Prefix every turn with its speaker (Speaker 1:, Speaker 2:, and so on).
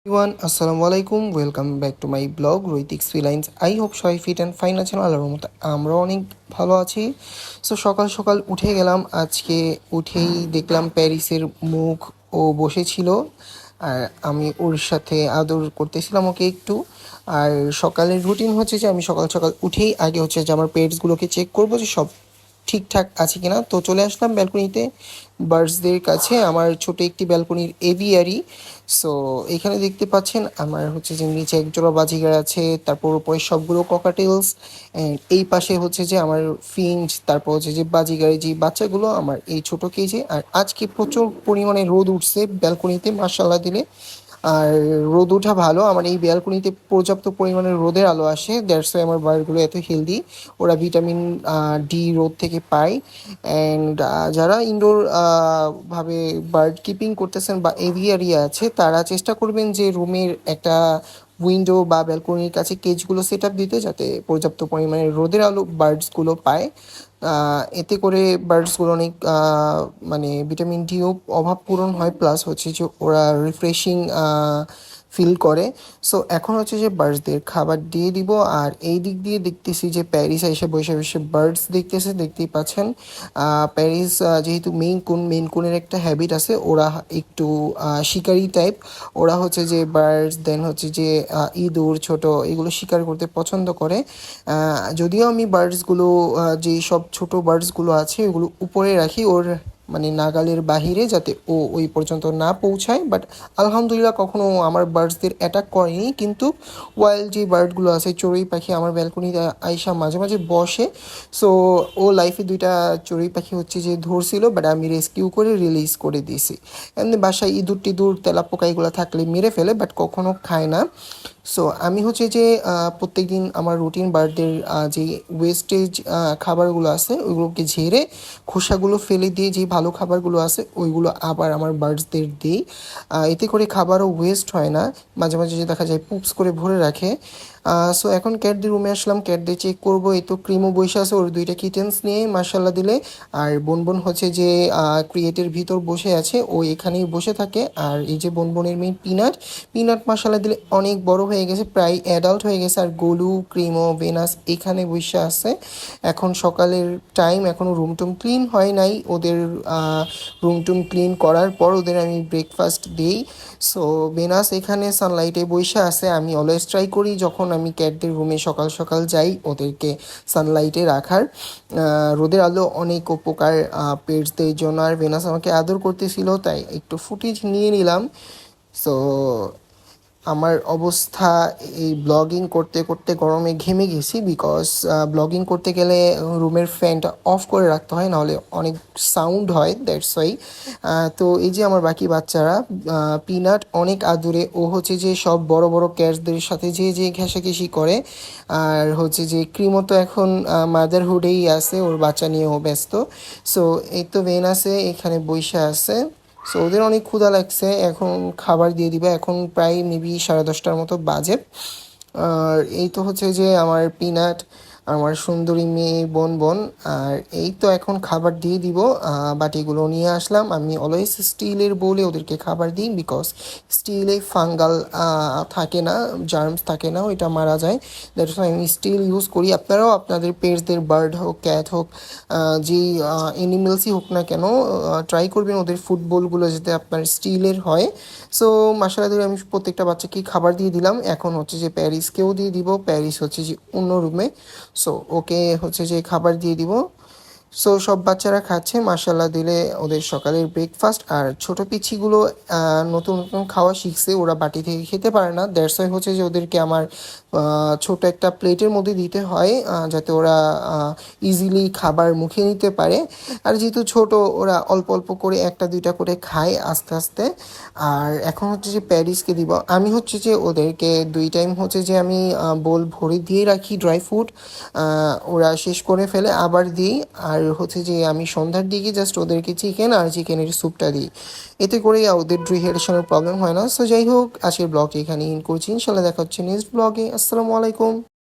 Speaker 1: Everyone আসসালামু আলাইকুম, welcome back to my blog রৈতিক ফিলাইন্স। আই হোপ সবাই ফিট অ্যান্ড ফাইন আছেন। আল্লাহর রহমতে আমরাও অনেক ভালো আছি। সো সকাল সকাল উঠে গেলাম। আজকে উঠেই দেখলাম প্যারিসের মুখ ও বসেছিল, আর আমি ওর সাথে আদর করতেছিলাম ওকে একটু। আর সকালের রুটিন হচ্ছে যে আমি সকাল সকাল উঠেই আগে হচ্ছে যে আমার পেটসগুলোকে চেক করবো যে সব ঠিকঠাক আছে কিনা। তো চলে আসলাম ব্যালকনিতে বার্ডসদের কাছে, আমার ছোট একটি ব্যালকনির এভিয়ারি। সো এখানে দেখতে পাচ্ছেন আমার হচ্ছে যে নিচে একজোড়া বাজিগার আছে, তারপর উপরে সবগুলো ককাটেলস, অ্যান্ড এই পাশে হচ্ছে যে আমার ফিঞ্চ, তারপর হচ্ছে যে বাজিগারের যে বাচ্চাগুলো আমার এই ছোট কেজে। আর আজকে প্রচুর পরিমাণে রোদ উঠছে ব্যালকনিতে, মাশাল্লাহ দিলে। আর রোদ ওঠা ভালো, আমার এই ব্যালকনিতে পর্যাপ্ত পরিমাণে রোদের আলো আসে, দ্যাটস ওয়াই আমার বার্ডগুলো এত হেলদি। ওরা ভিটামিন ডি রোদ থেকে পায়। অ্যান্ড যারা ইনডোর ভাবে বার্ড কিপিং করতেছেন বা এভিয়ারি আছে, তারা চেষ্টা করবেন যে রুমের একটা উইন্ডো বা ব্যালকনির কাছে কেজগুলো সেট আপ দিতে, যাতে পর্যাপ্ত পরিমাণে রোদের আলো বার্ডসগুলো পায়। এতে করে বার্ডসগুলো অনেক মানে ভিটামিন ডিও অভাব পূরণ হয়, প্লাস হচ্ছে যে ওরা রিফ্রেশিং ফিল করে। সো এখন হচ্ছে যে বার্ডসদের খাবার দিয়ে দিব। আর এই দিক দিয়ে দেখতেছি যে প্যারিস এসে বসে বসে বার্ডস দেখতেছে, দেখতেই পাচ্ছেন। প্যারিস যেহেতু মেইন কুনের একটা হ্যাবিট আছে, ওরা একটু শিকারি টাইপ। ওরা হচ্ছে যে বার্ডস, দেন হচ্ছে যে ইঁদুর ছোট, এগুলো শিকার করতে পছন্দ করে। যদিও আমি বার্ডসগুলো যেই সব ছোট বার্ডসগুলো আছে ওগুলো উপরে রাখি ওর মানে নাগালের বাহিরে, যাতে ও ওই পর্যন্ত না পৌঁছায়। বাট আলহামদুলিল্লাহ কখনো আমার বার্ডসদের অ্যাটাক করেনি। কিন্তু ওয়াইল্ড যে বার্ডগুলো আছে, চড়ুই পাখি আমার ব্যালকনিতে আইসা মাঝে মাঝে বসে। সো ও লাইফে দুইটা চড়ুই পাখি হচ্ছে যে ধরছিল, বাট আমি রেস্কিউ করে রিলিজ করে দিয়েছি। এমনি বাসায় ইঁদুর টিঁদুর তেলাপোকা এগুলো থাকলে মেরে ফেলে, বাট কখনো খায় না। সো আমি হচ্ছে যে প্রত্যেক দিন আমার রুটিন বার্থডের যে ওয়েস্টেজ খাবারগুলো আছে ওইগুলোকে ঝেড়ে খোসাগুলো ফেলে দিয়ে যে ভালো খাবারগুলো আছে ওইগুলো আবার আমার বার্ডসদের দিই। এতে করে খাবারও ওয়েস্ট হয় না। মাঝে মাঝে যে দেখা যায় পুপস করে ভরে রাখে। সো এখন ক্যাটদের রুমে আসলাম, ক্যাটদের চেক করবো। এই তো ক্রিমও বসে আছে ওর দুইটা কিটেন্স নিয়ে, মার্শাল্লাহ দিলে। আর বোনবোন হচ্ছে যে ক্রিয়েটের ভিতর বসে আছে, ও এখানেই বসে থাকে। আর এই যে বোনবোনের মেয়ে পিনাট, পিনাট মার্শাল্লাহ দিলে অনেক বড় হয়ে গেছে, প্রায় অ্যাডাল্ট হয়ে গেছে। আর গোলু, ক্রিমো, ভেনাস এখানে বসে আছে। এখন সকালের টাইম, এখনও রুম টুম ক্লিন হয় নাই। ওদের রুম টুম ক্লিন করার পর ওদের আমি ব্রেকফাস্ট দিই। সো ভেনাস এখানে সানলাইটে বসে আছে। আমি অলওয়েজ ট্রাই করি যখন আমি ক্যাটদের রুমে সকাল সকাল যাই ওদেরকে সানলাইটে রাখার। রোদের আলো অনেক উপকার পেটসদের জন্য। আর ভেনাস আমাকে আদর করতেছিল, তাই একটু ফুটেজ নিয়ে নিলাম। সো আমার অবস্থা, এই ব্লগিং করতে করতে গরমে ঘেমে গেছি, বিকজ ব্লগিং করতে গেলে রুমের ফ্যানটা অফ করে রাখতে হয়, নাহলে অনেক সাউন্ড হয়, দ্যাটস ওয়াই। তো এই যে আমার বাকি বাচ্চারা, পিনাট অনেক আদুরে, ও হচ্ছে যে সব বড় বড় ক্যাটসদের সাথে যে যে ঘেঁষাঘেঁষি করে। আর হচ্ছে যে ক্রিমও তো এখন মাদারহুডেই আছে, ওর বাচ্চা নিয়েও ব্যস্ত। সো এই তো ভেন আছে এখানে বইসা আছে। সো ওদের অনেক ক্ষুধা লাগছে, এখন খাবার দিয়ে দিবে। এখন প্রায় মেবি 10:30টার মতো বাজে। আর এই তো হচ্ছে যে আমার পিনাট, আমার সুন্দরী মেয়ে বোন বোন। আর এই তো এখন খাবার দিয়ে দিব। বাটিগুলো নিয়ে আসলাম। আমি অলওয়েজ স্টিলের বলে ওদেরকে খাবার দিই, বিকজ স্টিলে ফাঙ্গাল থাকে না, জার্মস থাকে না, ওইটা মারা যায়। দ্যাটস ওয়াই আমি স্টিল ইউজ করি। আপনারাও আপনাদের পেটসদের, বার্ড হোক, ক্যাট হোক, যেই অ্যানিমেলসই হোক না কেন, ট্রাই করবেন ওদের ফুডবোলগুলো যাতে আপনার স্টিলের হয়। সো মাশাআল্লাহ আমি প্রত্যেকটা বাচ্চাকে খাবার দিয়ে দিলাম। এখন হচ্ছে যে প্যারিসকেও দিয়ে দিব। প্যারিস হচ্ছে যে অন্য রুমে। সো ওকে হচ্ছে যে খাবার দিয়ে দিব। সো সব বাচ্চারা খাচ্ছে, মাশাল্লাহ দিলে। ওদের সকালের ব্রেকফাস্ট। আর ছোট পিচ্ছিগুলো নতুন নতুন খাওয়া শিখছে, ওরা বাটি থেকে খেতে পারে না। দ্যাটস ওয়াই হচ্ছে যে ওদেরকে আমার ছোট একটা প্লেটের মধ্যে দিতে হয়, যাতে ওরা ইজিলি খাবার মুখে নিতে পারে। আর যেহেতু ছোট, ওরা অল্প অল্প করে একটা দুইটা করে খায় আস্তে আস্তে। আর এখন হচ্ছে যে প্যারিসকে দিব। আমি হচ্ছে যে ওদেরকে 2 টাইম হচ্ছে যে আমি বোল ভরে দিয়ে রাখি ড্রাই ফ্রুট, ওরা শেষ করে ফেলে আবার দিই। আর হচ্ছে যে আমি সন্ধ্যার দিকে জাস্ট ওদেরকে চিকেন আর চিকেনের স্যুপটা দিই। এতে করে ওদের ডিহাইড্রেশনের প্রবলেম হয় না। সো যাই হোক, আজকের ব্লগটি এখানে ইন করছি। ইনশাল্লাহ দেখা হচ্ছে নেক্সট ব্লগে। আসসালামু আলাইকুম।